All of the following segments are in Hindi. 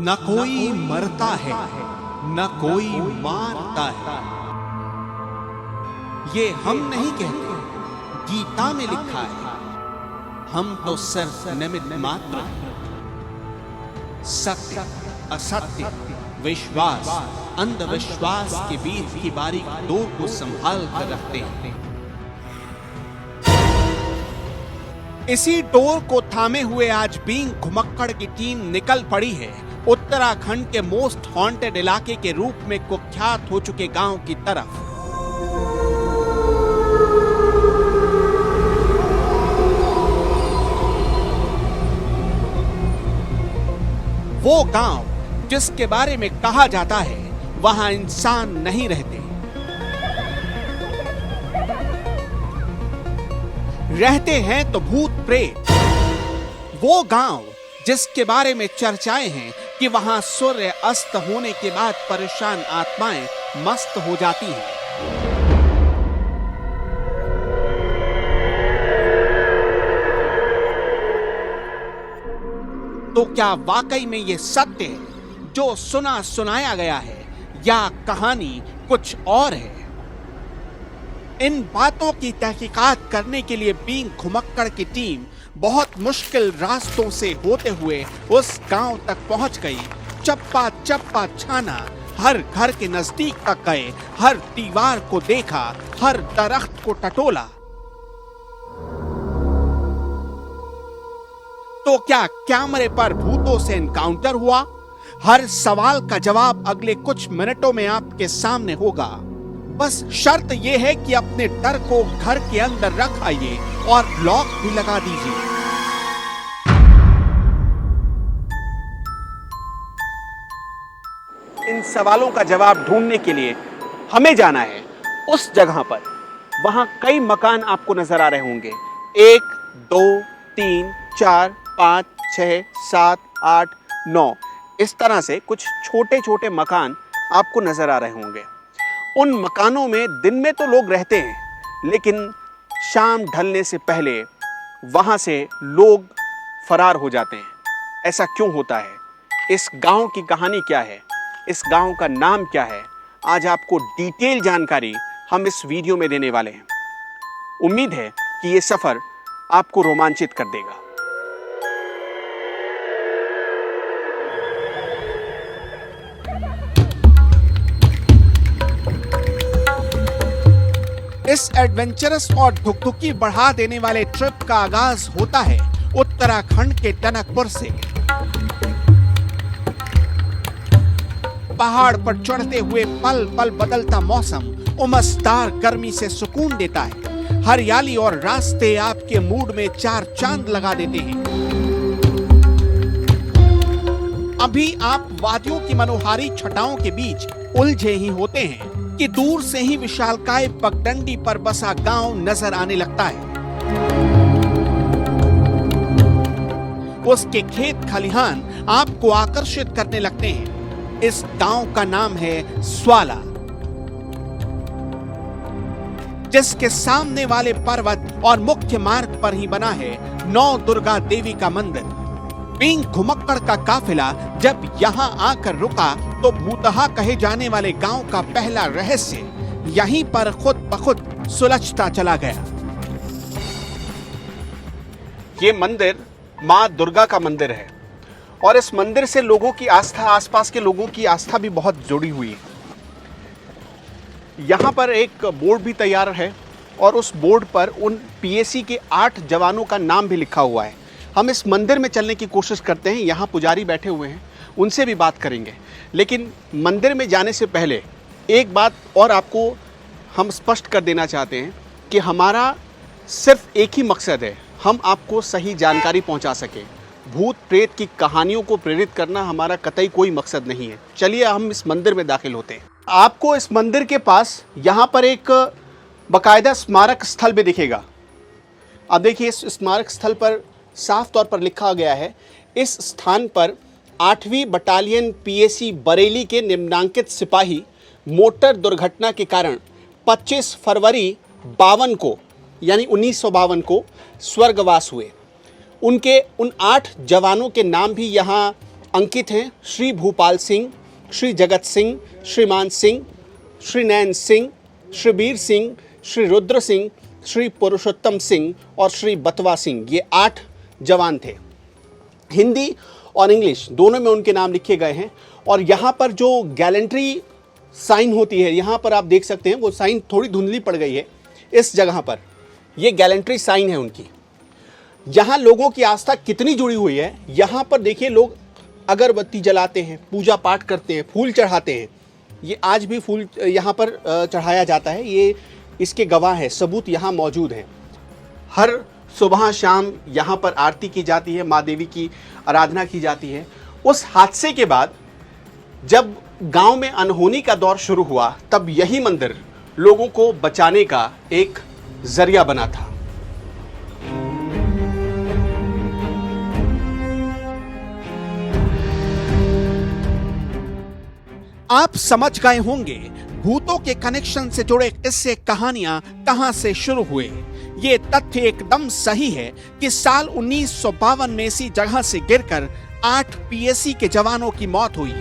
न कोई मरता है न कोई मारता है। ये हम नहीं कहते, गीता में लिखा है। हम तो सिर्फ निमित्त मात्र हैं। सत्य असत्य विश्वास अंधविश्वास के बीच की बारीक डोर को संभाल कर रखते हैं। इसी डोर को थामे हुए आज बीइंग घुमक्कड़ की टीम निकल पड़ी है उत्तराखंड के मोस्ट हॉन्टेड इलाके के रूप में कुख्यात हो चुके गांव की तरफ। वो गांव जिसके बारे में कहा जाता है वहां इंसान नहीं रहते, रहते हैं तो भूत प्रेत। वो गांव जिसके बारे में चर्चाएं हैं कि वहां सूर्य अस्त होने के बाद परेशान आत्माएं मस्त हो जाती हैं। तो क्या वाकई में ये सत्य है जो सुना सुनाया गया है, या कहानी कुछ और है? इन बातों की तहकीकात करने के लिए बीइंग घुमक्कड़ की टीम बहुत मुश्किल रास्तों से होते हुए उस गांव तक पहुंच गई। चप्पा चप्पा छाना, हर घर के नजदीक तक गए, हर दीवार को देखा, हर दरख्त को टटोला। तो क्या कैमरे पर भूतों से एनकाउंटर हुआ? हर सवाल का जवाब अगले कुछ मिनटों में आपके सामने होगा। बस शर्त यह है कि अपने डर को घर के अंदर रख आइए और लॉक भी लगा दीजिए। इन सवालों का जवाब ढूंढने के लिए हमें जाना है उस जगह पर। वहां कई मकान आपको नजर आ रहे होंगे। 1 2 3 4 5 6 7 8 9 इस तरह से कुछ छोटे छोटे मकान आपको नजर आ रहे होंगे। उन मकानों में दिन में तो लोग रहते हैं, लेकिन शाम ढलने से पहले वहां से लोग फरार हो जाते हैं। ऐसा क्यों होता है? इस गांव की कहानी क्या है? इस गांव का नाम क्या है? आज आपको डिटेल जानकारी हम इस वीडियो में देने वाले हैं। उम्मीद है कि ये सफर आपको रोमांचित कर देगा। इस एडवेंचरस और धुकधुकी बढ़ा देने वाले ट्रिप का आगाज होता है उत्तराखंड के टनकपुर से। पहाड़ पर चढ़ते हुए पल पल बदलता मौसम उमसदार गर्मी से सुकून देता है। हरियाली और रास्ते आपके मूड में 4 चांद लगा देते हैं। अभी आप वादियों की मनोहारी छटाओं के बीच उलझे ही होते हैं कि दूर से ही विशालकाय पगडंडी पर बसा गांव नजर आने लगता है। उसके खेत खलिहान आपको आकर्षित करने लगते हैं। इस गांव का नाम है स्वाला, जिसके सामने वाले पर्वत और मुख्य मार्ग पर ही बना है नौ दुर्गा देवी का मंदिर। बीइंग घुमक्कड़ का काफिला जब यहां आकर रुका तो भूतहा कहे जाने वाले गांव का पहला रहस्य यहीं पर खुद ब खुद सुलझता चला गया। ये मंदिर मां दुर्गा का मंदिर है और इस मंदिर से लोगों की आस्था, आसपास के लोगों की आस्था भी बहुत जुड़ी हुई है। यहाँ पर एक बोर्ड भी तैयार है और उस बोर्ड पर उन पीएसी के 8 जवानों का नाम भी लिखा हुआ है। हम इस मंदिर में चलने की कोशिश करते हैं। यहाँ पुजारी बैठे हुए हैं, उनसे भी बात करेंगे। लेकिन मंदिर में जाने से पहले एक बात और आपको हम स्पष्ट कर देना चाहते हैं कि हमारा सिर्फ एक ही मकसद है, हम आपको सही जानकारी पहुँचा सकें। भूत प्रेत की कहानियों को प्रेरित करना हमारा कतई कोई मकसद नहीं है। चलिए हम इस मंदिर में दाखिल होते हैं। आपको इस मंदिर के पास यहाँ पर एक बाकायदा स्मारक स्थल भी दिखेगा। अब देखिए, इस स्मारक स्थल पर साफ तौर पर लिखा गया है, इस स्थान पर 8वीं बटालियन पीएसी बरेली के निम्नांकित सिपाही मोटर दुर्घटना के कारण 25 फरवरी 52 को यानी 1952 को स्वर्गवास हुए। उनके उन 8 जवानों के नाम भी यहाँ अंकित हैं श्री भूपाल सिंह, श्री जगत सिंह, श्रीमान सिंह, श्री नैन सिंह, श्री बीर सिंह, श्री रुद्र सिंह, श्री पुरुषोत्तम सिंह और श्री बतवा सिंह। ये 8 जवान थे। हिंदी और इंग्लिश दोनों में उनके नाम लिखे गए हैं। और यहाँ पर जो गैलेंट्री साइन होती है, यहाँ पर आप देख सकते हैं, वो साइन थोड़ी धुंधली पड़ गई है इस जगह पर। ये गैलेंट्री साइन है उनकी। यहाँ लोगों की आस्था कितनी जुड़ी हुई है, यहाँ पर देखिए लोग अगरबत्ती जलाते हैं, पूजा पाठ करते हैं, फूल चढ़ाते हैं। ये आज भी फूल यहाँ पर चढ़ाया जाता है। ये इसके गवाह हैं, सबूत यहाँ मौजूद हैं। हर सुबह शाम यहाँ पर आरती की जाती है, माँ देवी की आराधना की जाती है। उस हादसे के बाद जब गांव में अनहोनी का दौर शुरू हुआ, तब यही मंदिर लोगों को बचाने का एक जरिया बना था। आप समझ गए होंगे भूतों के कनेक्शन से जुड़े किस्से कहानियां कहां से शुरू हुए। ये तथ्य एकदम सही है कि साल 1952 में इसी जगह से गिरकर 8 पीएसी के जवानों की मौत हुई।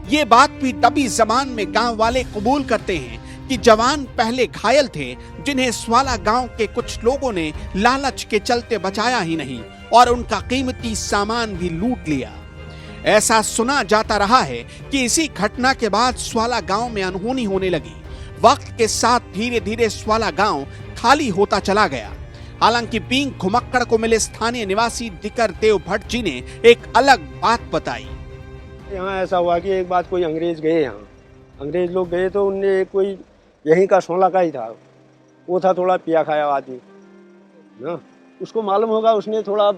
ये बात भी तभी जमान में गांव वाले कबूल करते हैं कि जवान पहले घायल थे, जिन्हें स्वाला गांव के कुछ लोगों ने लालच के चलते बचाया ही नहीं और उनका कीमती सामान भी लूट लिया। ऐसा सुना जाता रहा है कि इसी घटना के बाद स्वाला गांव में अनहोनी होने लगी। वक्त के साथ धीरे धीरे स्वाला गांव खाली होता चला गया। हालांकि पींग घुमक्कड़ को मिले स्थानीय निवासी दिकर देव भट्ट जी ने एक अलग बात बताई। यहाँ ऐसा हुआ कि एक बात कोई अंग्रेज गए, यहाँ अंग्रेज लोग गए तो उनने कोई यहीं का सोला का ही था, वो था थोड़ा पिया खाया आदमी ना, उसको मालूम होगा, उसने थोड़ा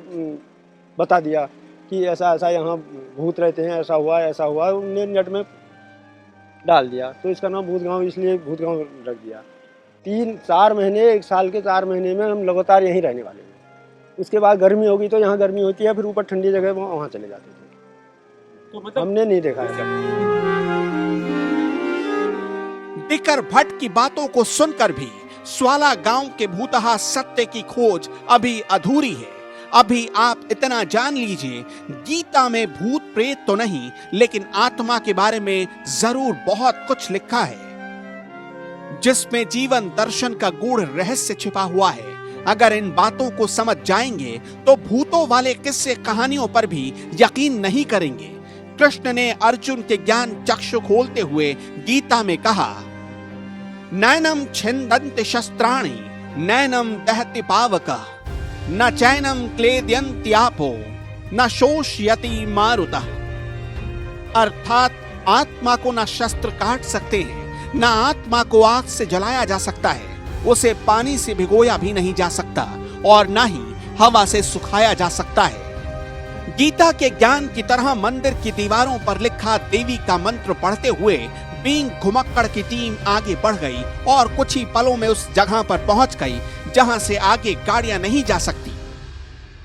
बता दिया कि ऐसा ऐसा यहाँ भूत रहते हैं, ऐसा हुआ, उनने नेट में डाल दिया। तो इसका नाम भूत गांव इसलिए भूत गांव रख दिया। 3-4 महीने, 1 साल के 4 महीने में हम लगातार यहीं रहने वाले हैं। उसके बाद गर्मी होगी तो यहाँ गर्मी होती है, फिर ऊपर ठंडी जगह वहाँ चले जाते थे। तो मतलब हमने नहीं देखा है। दिकर भट्ट की बातों को सुनकर भी स्वाला गांव के भूतहा सत्य की खोज अभी अधूरी है। अभी आप इतना जान लीजिए, गीता में भूत प्रेत तो नहीं, लेकिन आत्मा के बारे में जरूर बहुत कुछ लिखा है, जिसमें जीवन दर्शन का गूढ़ रहस्य छिपा हुआ है। अगर इन बातों को समझ जाएंगे तो भूतों वाले किस्से कहानियों पर भी यकीन नहीं करेंगे। कृष्ण ने अर्जुन के ज्ञान चक्षु खोलते हुए गीता में कहा, नैनम छिन्दन्ति शस्त्राणि नैनम दहति पावकः न चैनम क्लेदयन्ति आपो न शोषयति मारुतः। अर्थात आत्मा को न शस्त्र काट सकते हैं, न आत्मा को आग से जलाया जा सकता है, उसे पानी से भिगोया भी नहीं जा सकता और न ही हवा से सुखाया जा सकता है। गीता के ज्ञान की तरह मंदिर की दीवारों पर लिखा देवी का मंत्र पढ़ते हुए पींग घुमक्कड़ की टीम आगे बढ़ गई और कुछ ही पलों में उस जगह पर पहुंच गई जहां से आगे गाड़ियां नहीं जा सकती।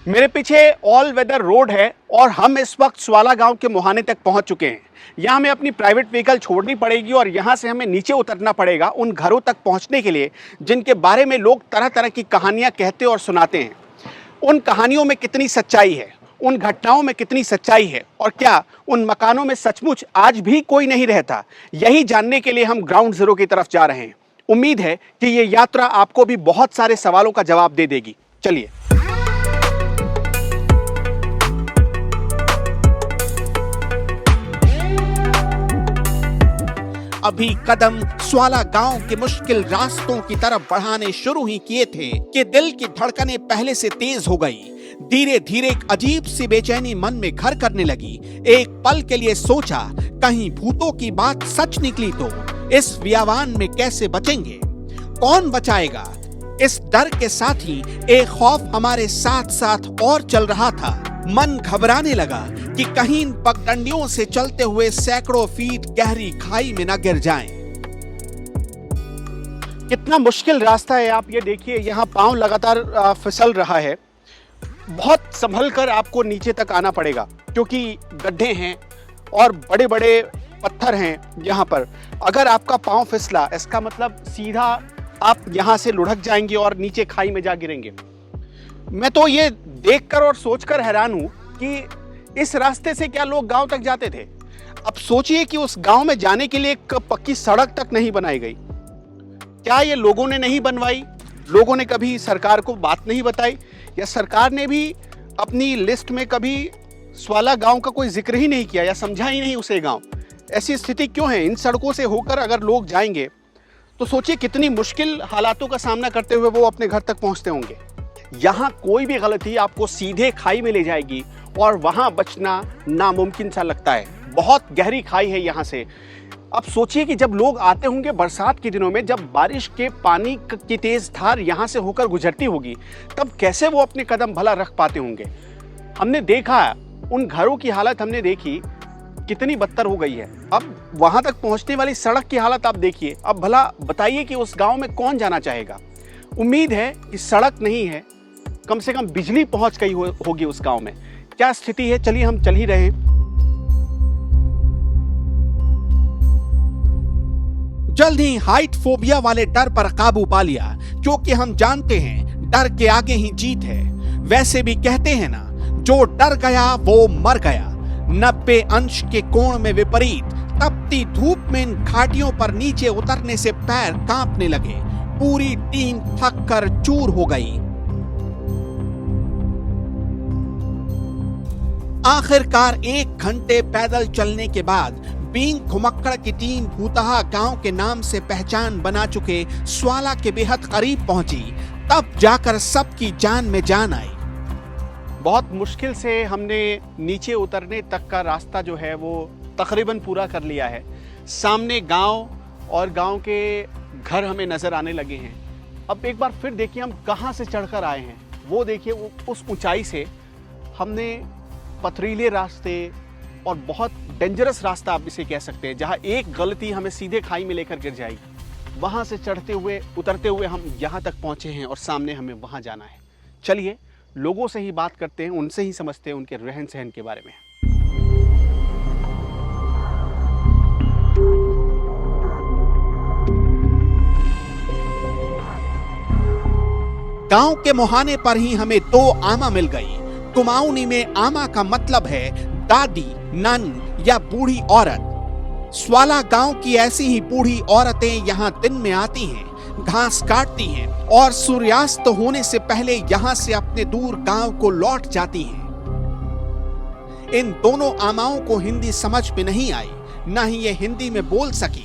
मेरे पीछे ऑल वेदर रोड है और हम इस वक्त स्वाला गांव के मुहाने तक पहुंच चुके हैं। यहाँ हमें अपनी प्राइवेट व्हीकल छोड़नी पड़ेगी और यहाँ से हमें नीचे उतरना पड़ेगा उन घरों तक पहुँचने के लिए जिनके बारे में लोग तरह तरह की कहानियाँ कहते और सुनाते हैं। उन कहानियों में कितनी सच्चाई है, उन घटनाओं में कितनी सच्चाई है और क्या उन मकानों में सचमुच आज भी कोई नहीं रहता, यही जानने के लिए हम ग्राउंड जीरो की तरफ जा रहे हैं। उम्मीद है कि ये यात्रा आपको भी बहुत सारे सवालों का जवाब दे देगी। चलिए। अभी कदम स्वाला गांव के मुश्किल रास्तों की तरफ बढ़ाने शुरू ही किए थे कि दिल की धड़कनें पहले से तेज हो गई। धीरे धीरे एक अजीब सी बेचैनी मन में घर करने लगी। एक पल के लिए सोचा कहीं भूतों की बात सच निकली तो इस व्यावान में कैसे बचेंगे, कौन बचाएगा। इस डर के साथ ही एक खौफ हमारे साथ साथ और चल रहा था। मन घबराने लगा कि कहीं इन पगडंडियों से चलते हुए सैकड़ों फीट गहरी खाई में न गिर जाएं। कितना मुश्किल रास्ता है, आप ये देखिए, यहाँ पांव लगातार फिसल रहा है। बहुत संभल कर आपको नीचे तक आना पड़ेगा क्योंकि गड्ढे हैं और बड़े बड़े पत्थर हैं यहाँ पर। अगर आपका पांव फिसला, इसका मतलब सीधा आप यहाँ से लुढ़क जाएंगे और नीचे खाई में जा गिरेंगे। मैं तो ये देखकर और सोचकर हैरान हूं कि इस रास्ते से क्या लोग गांव तक जाते थे। अब सोचिए कि उस गांव में जाने के लिए एक पक्की सड़क तक नहीं बनाई गई। क्या ये लोगों ने नहीं बनवाई? लोगों ने कभी सरकार को बात नहीं बताई, या सरकार ने भी अपनी लिस्ट में कभी स्वाला गांव का कोई जिक्र ही नहीं किया, या समझा ही नहीं उसे गांव? ऐसी स्थिति क्यों है? इन सड़कों से होकर अगर लोग जाएंगे तो सोचिए कितनी मुश्किल हालातों का सामना करते हुए वो अपने घर तक पहुंचते होंगे। यहाँ कोई भी गलती आपको सीधे खाई में ले जाएगी और वहां बचना नामुमकिन सा लगता है। बहुत गहरी खाई है यहाँ से। अब सोचिए कि जब लोग आते होंगे बरसात के दिनों में, जब बारिश के पानी की तेज धार यहाँ से होकर गुजरती होगी, तब कैसे वो अपने कदम भला रख पाते होंगे। हमने देखा उन घरों की हालत, हमने देखी कितनी बदतर हो गई है। अब वहां तक पहुंचने वाली सड़क की हालत आप देखिए। अब भला बताइए कि उस गांव में कौन जाना चाहेगा। उम्मीद है कि सड़क नहीं है, कम से कम बिजली पहुंच गई होगी उस गांव में। क्या स्थिति है, चलिए हम चल ही रहे हैं। जल्द ही हाइट फोबिया वाले डर पर काबू पा लिया, क्योंकि हम जानते हैं डर के आगे ही जीत है। वैसे भी कहते हैं ना, जो डर गया वो मर गया। 90 अंश के कोण में विपरीत तपती धूप में इन घाटियों पर नीचे उतरने से पैर कांपने लगे। पूरी टीम थक कर चूर हो गई। आखिरकार 1 घंटे पैदल चलने के बाद बींग घुमक्कड़ की टीम भूतहा गांव के नाम से पहचान बना चुके स्वाला के बेहद करीब पहुंची। तब जाकर सबकी जान में जान आई। बहुत मुश्किल से हमने नीचे उतरने तक का रास्ता जो है वो तकरीबन पूरा कर लिया है। सामने गांव और गांव के घर हमें नजर आने लगे हैं। अब एक बार फिर देखिए हम कहां से चढ़कर आए हैं। वो देखिए, वो उस ऊंचाई से हमने पथरीले रास्ते और बहुत डेंजरस रास्ता आप इसे कह सकते हैं, जहां एक गलती हमें सीधे खाई में लेकर गिर जाएगी। वहां से चढ़ते हुए उतरते हुए हम यहां तक पहुंचे हैं और सामने हमें वहां जाना है। चलिए लोगों से ही बात करते हैं, उनसे ही समझते हैं उनके रहन सहन के बारे में। गांव के मुहाने पर ही हमें 2 आमा मिल गई। कुमाऊनी में आमा का मतलब है दादी, नानी या बूढ़ी औरत। स्वाला गांव की ऐसी ही बूढ़ी औरतें यहाँ दिन में आती हैं, घास काटती हैं और सूर्यास्त होने से पहले यहाँ से अपने दूर गांव को लौट जाती हैं। इन दोनों आमाओं को हिंदी समझ में नहीं आई, न ही ये हिंदी में बोल सकी।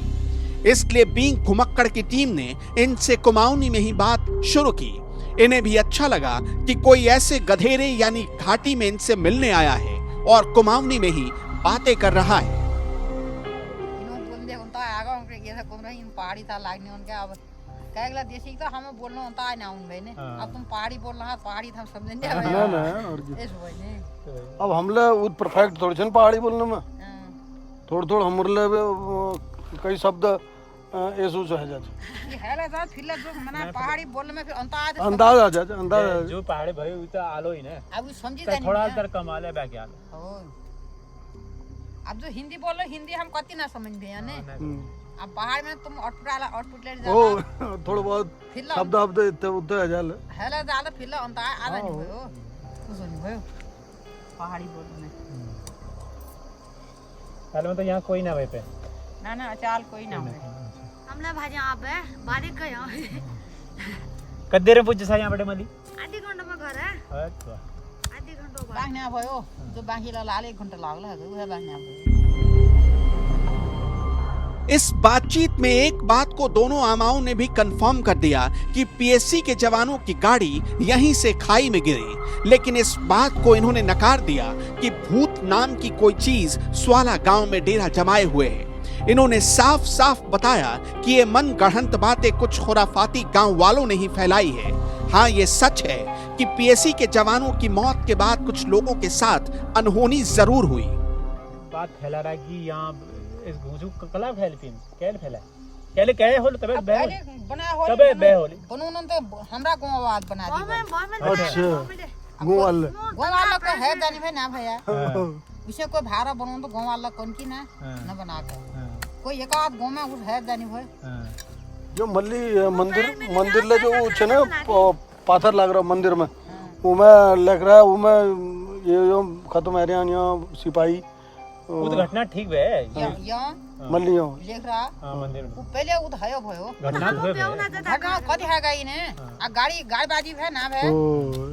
इसलिए बींग घुमक्कड़ की टीम ने इनसे कुमाऊनी में ही बात शुरू की। इन्हें भी अच्छा लगा कि कोई ऐसे गधेरे यानी घाटी में इनसे मिलने आया है और कुमाऊनी में ही बातें कर रहा है। पहाड़ी था लागने उनके अब कहला देसी तो हमें बोलना होता है ना उन भाई अब तुम पहाड़ी बोल रहा पहाड़ी हम समझेंगे अब हमले वो परफेक्ट थोड़ी छन पहाड़ी बोलने में थोड़ हमरले कई शब्द ऐसो है जाते ये हैला था फिर जो मना पहाड़ी बोलने में फिर अंदाज आ जाता अंदाज जो पहाड़ी भाई वो तो आलो ही ना अब समझी नहीं थोड़ा दर कमाल है बाकी आलो अब जो हिंदी बोलो हिंदी हम कति ना समझ गए यानी अब पहाड़ में तुम आउटपुट ले जाओ थोड़ा बहुत शब्द अब इतने उधर आ जाले हैला ज्यादा फिर अंता आधा नहीं भयो कुछ नहीं भयो पहाड़ी बोलने पहले में तो यहाँ कोई ना भाई पे ना चाल कोई ना हो हमला भाजी आप है बारीक गया कद्दे रे पूछ सा यहाँ बड़े मली आधी घंटा में घर है अच्छा आधी घंटा बाद बाहना भयो जो बाकी लाल 1 घंटा लागला है वो बाहना भयो। इस बातचीत में एक बात को दोनों आमाओं ने भी कंफर्म कर दिया कि पीएससी के जवानों की गाड़ी यहीं से खाई में गिरी। लेकिन इस बात को इन्होंने नकार दिया कि भूत नाम की कोई चीज स्वाला गांव में डेरा जमाए हुए है। इन्होंने साफ साफ बताया कि ये मन गढ़ंत बातें कुछ खुराफाती गांव वालों ने ही फैलाई है। हाँ, ये सच है कि पीएससी के जवानों की मौत के बाद कुछ लोगों के साथ अनहोनी जरूर हुई। बात फैला रहा कि यहाँ इस घूंसू कला फैलती कैल फैला कैले कहे होल तबे बे बना होल तबे बे होली बनोन तो हमरा गांव आवाज बना दी अच्छा गोवाल को है जानी भाई ना भैया उसे कोई भाड़ा बनोन तो गांव वाला कौन की ना न बना के कोई एक आध गांव में उस है जानी भाई जो मल्ली मंदिर ले जो छे ना पाथर लाग रहा मंदिर में उसमें लिख रहा है उसमें ये जो खत्म है यहाँ सिपाही वो तो घटना ठीक है यहाँ मल्लियों लेख रहा हाँ मंदिर में वो पहले वो तो भयो भयो घटना तो पे ना है ज्यादा घटना कदी है गई ने आ गाड़ीबाजी है ना है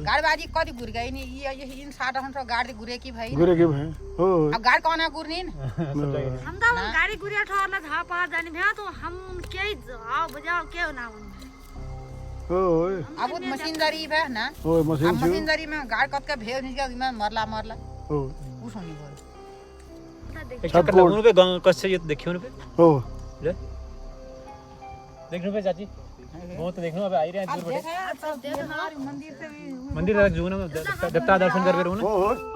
गाड़ीबाजी कदी गुर गई ने ये इन 60 गाड़ी गुरे की भाई गुरे के भाई हो अब गाड़ी कौन है गुरनीन हम तो गाड़ी गुड़िया ठोरला था पा जाने भैया तो हम के आओ बजाओ के ना हो अब वो मशीनदारी है ना हो अब मशीन से मशीनदारी में गाड़ी कद के भेज निकल में मरला हो कुछ नहीं बोल एक चक्कर लगूं पे गांव कस से ये देखियो ने पे हो ले देखनो पे चाची वो तो देखनो अबे आ ही रहे हैं अब दूर बैठे देखा सब देखा मंदिर से भी मंदिर तक जो ना देवता दर्शन कर रहे हो ना हो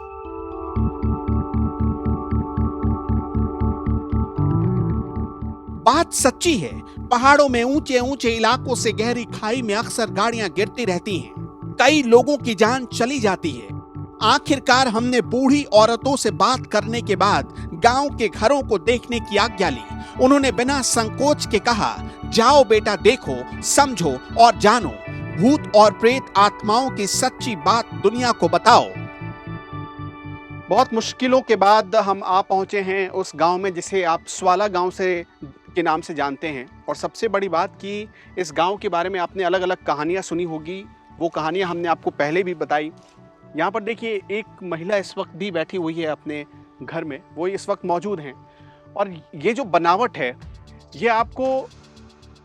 बात सच्ची है, पहाड़ों में ऊंचे ऊंचे इलाकों से गहरी खाई में अक्सर गाड़ियां गिरती रहती हैं। कई लोगों की जान चली जाती है। आखिरकार हमने बूढ़ी औरतों से बात करने के बाद गांव के घरों को देखने की आज्ञा ली। उन्होंने बिना संकोच के कहा, जाओ बेटा, देखो, समझो और जानो। भूत और प्रेत आत्माओं की सच्ची बात दुनिया को बताओ। बहुत मुश्किलों के बाद हम आ पहुंचे हैं उस गांव में जिसे आप स्वाला गांव से के नाम से जानते हैं। और सबसे बड़ी बात कि इस गांव के बारे में आपने अलग अलग कहानियां सुनी होगी, वो कहानियां हमने आपको पहले भी बताई। यहाँ पर देखिए एक महिला इस वक्त भी बैठी हुई है अपने घर में, वो इस वक्त मौजूद हैं। और ये जो बनावट है ये आपको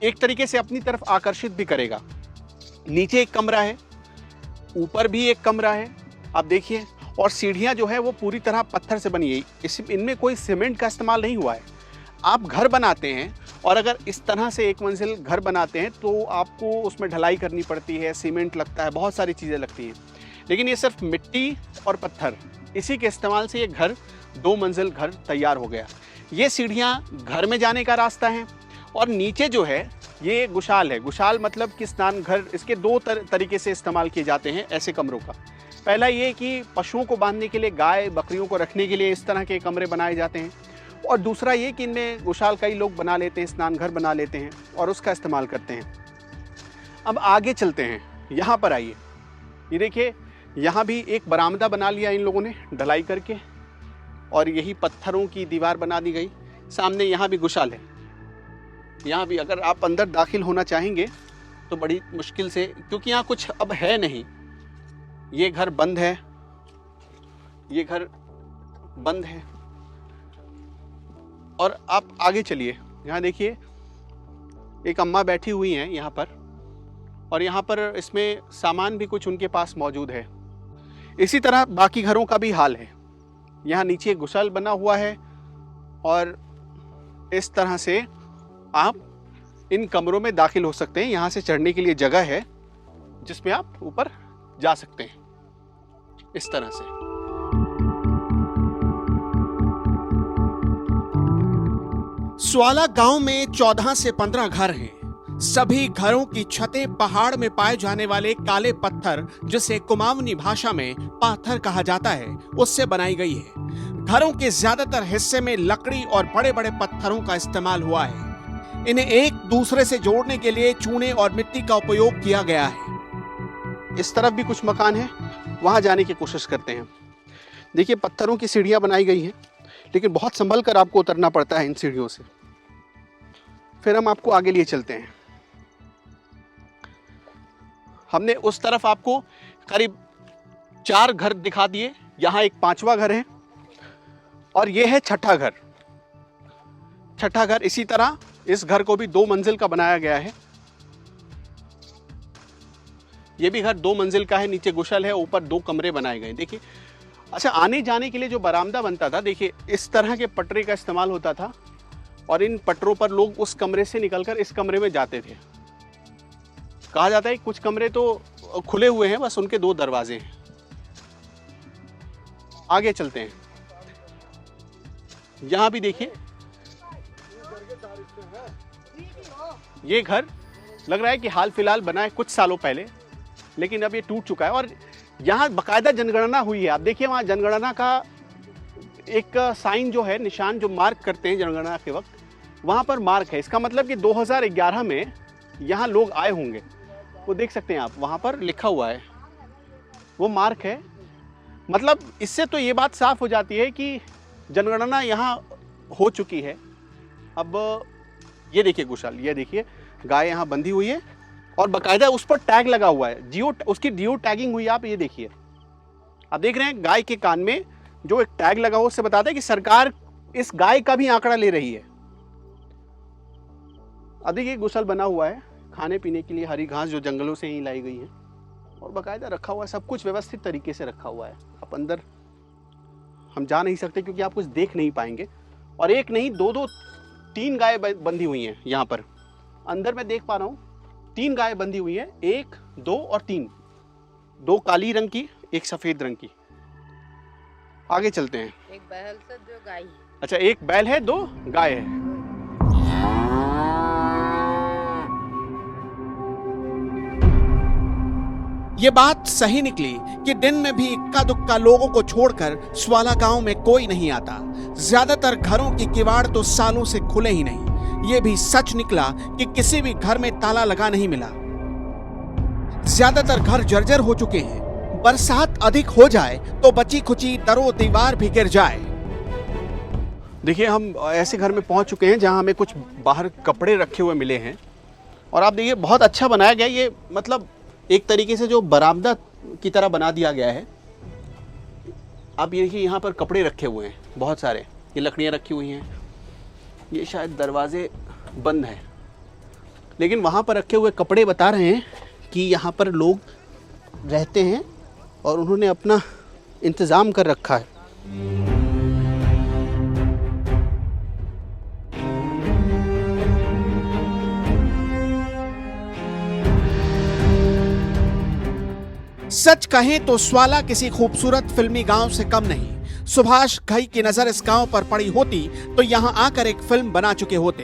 एक तरीके से अपनी तरफ आकर्षित भी करेगा। नीचे एक कमरा है, ऊपर भी एक कमरा है, आप देखिए। और सीढ़ियाँ जो है वो पूरी तरह पत्थर से बनी है, इनमें कोई सीमेंट का इस्तेमाल नहीं हुआ है। आप घर बनाते हैं और अगर इस तरह से एक मंजिल घर बनाते हैं तो आपको उसमें ढलाई करनी पड़ती है, सीमेंट लगता है, बहुत सारी चीज़ें लगती हैं। लेकिन ये सिर्फ मिट्टी और पत्थर, इसी के इस्तेमाल से ये घर 2 मंजिल घर तैयार हो गया। ये सीढ़ियाँ घर में जाने का रास्ता है। और नीचे जो है ये गुशाल है। गुशाल मतलब कि स्नान घर। इसके 2 तरीके से इस्तेमाल किए जाते हैं ऐसे कमरों का। पहला ये कि पशुओं को बांधने के लिए, गाय बकरियों को रखने के लिए इस तरह के कमरे बनाए जाते हैं। और दूसरा ये कि इनमें गुशाल कई लोग बना लेते हैं, स्नान घर बना लेते हैं और उसका इस्तेमाल करते हैं। अब आगे चलते हैं, यहाँ पर आइए। ये देखिए यहाँ भी एक बरामदा बना लिया इन लोगों ने ढलाई करके, और यही पत्थरों की दीवार बना दी गई। सामने यहाँ भी गुशाल है। यहाँ भी अगर आप अंदर दाखिल होना चाहेंगे तो बड़ी मुश्किल से, क्योंकि यहाँ कुछ अब है नहीं। ये घर बंद है, ये घर बंद है। और आप आगे चलिए, यहाँ देखिए एक अम्मा बैठी हुई हैं यहाँ पर, और यहाँ पर इसमें सामान भी कुछ उनके पास मौजूद है। इसी तरह बाकी घरों का भी हाल है। यहाँ नीचे गुसल बना हुआ है और इस तरह से आप इन कमरों में दाखिल हो सकते हैं। यहाँ से चढ़ने के लिए जगह है जिसमें आप ऊपर जा सकते हैं इस तरह से। स्वाला गांव में 14 से 15 घर हैं। सभी घरों की छतें पहाड़ में पाए जाने वाले काले पत्थर, जिसे कुमाऊनी भाषा में पाथर कहा जाता है, उससे बनाई गई है। घरों के ज्यादातर हिस्से में लकड़ी और बड़े बड़े पत्थरों का इस्तेमाल हुआ है। इन्हें एक दूसरे से जोड़ने के लिए चूने और मिट्टी का उपयोग किया गया है। इस तरफ भी कुछ मकान है, वहां जाने की कोशिश करते हैं। देखिए पत्थरों की सीढ़ियां बनाई गई हैं, लेकिन बहुत संभल कर आपको उतरना पड़ता है इन सीढ़ियों से। फिर हम आपको आगे लिए चलते हैं। हमने उस तरफ आपको करीब 4 घर दिखा दिए, यहाँ एक 5वां घर है और ये है 6ठा घर। 6ठा घर इसी तरह, इस घर को भी 2 मंजिल का बनाया गया है। ये भी घर 2 मंजिल का है, नीचे गुशल है, ऊपर 2 कमरे बनाए गए। देखिए, अच्छा, आने जाने के लिए जो बरामदा बनता था, देखिए इस तरह के पटरे का इस्तेमाल होता था और इन पटरों पर लोग उस कमरे से निकलकर इस कमरे में जाते थे। कहा जाता है कुछ कमरे तो खुले हुए हैं, बस उनके 2 दरवाजे हैं। आगे चलते हैं, यहां भी देखिए ये घर लग रहा है कि हाल फिलहाल बना है कुछ सालों पहले, लेकिन अब ये टूट चुका है। और यहाँ बाकायदा जनगणना हुई है। आप देखिए वहाँ जनगणना का एक साइन जो है, निशान जो मार्क करते हैं जनगणना के वक्त, वहाँ पर मार्क है। इसका मतलब कि 2011 में यहाँ लोग आए होंगे। वो देख सकते हैं आप, वहाँ पर लिखा हुआ है वो मार्क है। मतलब इससे तो ये बात साफ हो जाती है कि जनगणना यहाँ हो चुकी है। अब ये देखिए कुशाल, ये देखिए गाय यहाँ बंधी हुई है और बाकायदा उस पर टैग लगा हुआ है, उसकी जियो टैगिंग हुई है। आप ये देखिए, आप देख रहे हैं गाय के कान में जो एक टैग लगा हुआ, उससे बताता है कि सरकार इस गाय का भी आंकड़ा ले रही है। अब देखिए गुसल बना हुआ है खाने पीने के लिए, हरी घास जो जंगलों से ही लाई गई है और बाकायदा रखा हुआ है, सब कुछ व्यवस्थित तरीके से रखा हुआ है। आप अंदर हम जा नहीं सकते क्योंकि आप कुछ देख नहीं पाएंगे। और एक नहीं, दो 3 गाय बंधी हुई हैं यहाँ पर। अंदर मैं देख पा रहा हूँ 3 गाय बंधी हुई है, 1, 2 और 3। 2 काली रंग की, 1 सफेद रंग की। आगे चलते हैं। एक बैल से 2 गाय। अच्छा, 1 बैल है, 2 गाय है। ये बात सही निकली कि दिन में भी इक्का दुक्का लोगों को छोड़कर स्वाला गांव में कोई नहीं आता। ज्यादातर घरों की किवाड़ तो सालों से खुले ही नहीं। ये भी सच निकला कि किसी भी घर में ताला लगा नहीं मिला। ज्यादातर घर जर्जर हो चुके हैं। बरसात अधिक हो जाए तो बची खुची दरो दीवार भी गिर जाए। देखिए, हम ऐसे घर में पहुंच चुके हैं जहां हमें कुछ बाहर कपड़े रखे हुए मिले हैं और आप देखिए बहुत अच्छा बनाया गया। ये मतलब एक तरीके से जो बरामदा की तरह बना दिया गया है। आप ये देखिए यहाँ पर कपड़े रखे हुए हैं बहुत सारे, ये लकड़ियाँ रखी हुई हैं। ये शायद दरवाजे बंद हैं, लेकिन वहाँ पर रखे हुए कपड़े बता रहे हैं कि यहाँ पर लोग रहते हैं और उन्होंने अपना इंतज़ाम कर रखा है। सच कहें तो स्वाला किसी खूबसूरत फिल्मी गांव से कम नहीं। सुभाष घई की नजर इस गांव पर पड़ी होती तो यहां आकर एक फिल्म बना चुके होते।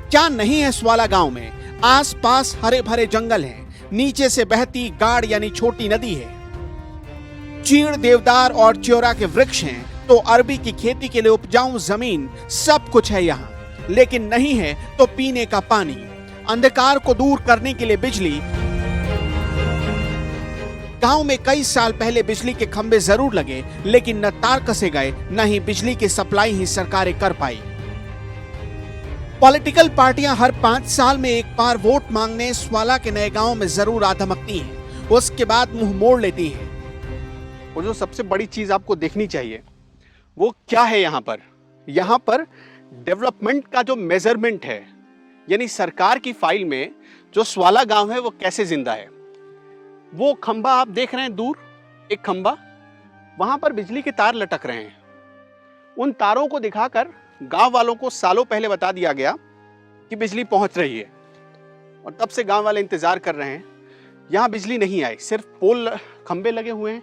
क्या नहीं है स्वाला गांव में? आसपास हरे भरे जंगल हैं, नीचे से बहती गाड़ यानी छोटी नदी है, चीड़, देवदार और च्योरा के वृक्ष हैं, तो अरबी की खेती के लिए उपजाऊ जमीन, सब कुछ है यहाँ। लेकिन नहीं है तो पीने का पानी, अंधकार को दूर करने के लिए बिजली। गांव में कई साल पहले बिजली के खंभे जरूर लगे, लेकिन न तार कसे गए, न ही बिजली की सप्लाई ही सरकारें कर पाई। पॉलिटिकल पार्टियां हर 5 साल में एक बार वोट मांगने स्वाला के नए गांव में जरूर आ धमकती हैं, उसके बाद मुंह मोड़ लेती हैं। और जो सबसे बड़ी चीज आपको देखनी चाहिए वो क्या है यहाँ पर डेवलपमेंट का जो मेजरमेंट है, यानी सरकार की फाइल में जो स्वाला गांव है वो कैसे जिंदा है। वो खंबा आप देख रहे हैं दूर, एक खंबा, वहां पर बिजली के तार लटक रहे हैं। उन तारों को दिखाकर गांव वालों को सालों पहले बता दिया गया कि बिजली पहुंच रही है और तब से गांव वाले इंतजार कर रहे हैं। यहां बिजली नहीं आई, सिर्फ पोल खंबे लगे हुए हैं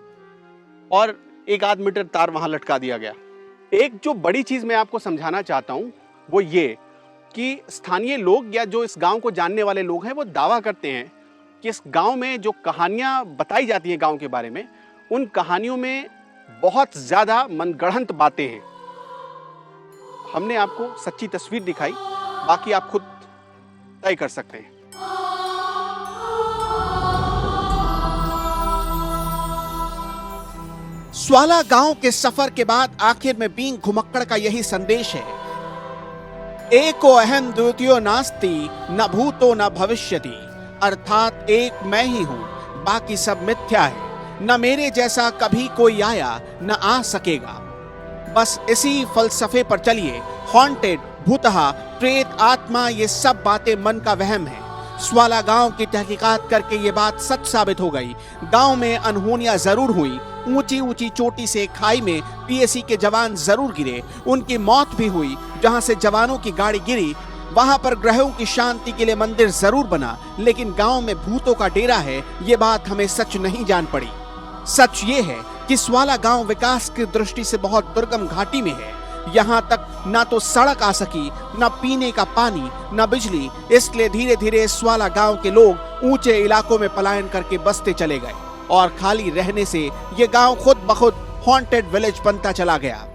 और 1-8 मीटर तार वहां लटका दिया गया। एक जो बड़ी चीज मैं आपको समझाना चाहता हूं वो ये कि स्थानीय लोग या जो इस गांव को जानने वाले लोग हैं वो दावा करते हैं कि इस गांव में जो कहानियां बताई जाती हैं गांव के बारे में, उन कहानियों में बहुत ज्यादा मनगढ़ंत बातें हैं। हमने आपको सच्ची तस्वीर दिखाई, बाकी आप खुद तय कर सकते हैं। स्वाला गांव के सफर के बाद आखिर में बींग घुमक्कड़ का यही संदेश है, एको अहम द्वितीयो नास्ति, न भूतो न भविष्यति। अर्थात एक मैं ही हूं, बाकी सब मिथ्या है, न मेरे जैसा कभी कोई आया न आ सकेगा। बस इसी फलसफे पर चलिए। हॉन्टेड, भूतहा, प्रेत, आत्मा, ये सब बातें मन का वहम है। स्वाला गांव की तहकीकात करके ये बात सच साबित हो गई। गांव में अनहोनियां जरूर हुई, ऊंची ऊंची चोटी से खाई में पीएसी के जवान जरूर गिरे, उनकी मौत भी हुई। जहां से जवानों की गाड़ी गिरी वहां पर ग्रहों की शांति के लिए मंदिर जरूर बना, लेकिन गांव में भूतों का डेरा है, ये बात हमें सच नहीं जान पड़ी। सच ये है कि स्वाला गांव विकास की दृष्टि से बहुत दुर्गम घाटी में है। यहाँ तक ना तो सड़क आ सकी, न पीने का पानी, न बिजली। इसलिए धीरे धीरे स्वाला गांव के लोग ऊंचे इलाकों में पलायन करके बसते चले गए और खाली रहने से ये गांव खुद बखुद हॉन्टेड विलेज बनता चला गया।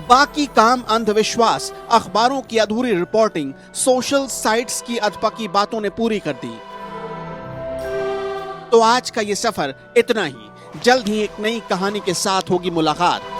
बाकी काम अंधविश्वास, अखबारों की अधूरी रिपोर्टिंग, सोशल साइट्स की अधपकी बातों ने पूरी कर दी। तो आज का ये सफर इतना ही। जल्द ही एक नई कहानी के साथ होगी मुलाकात।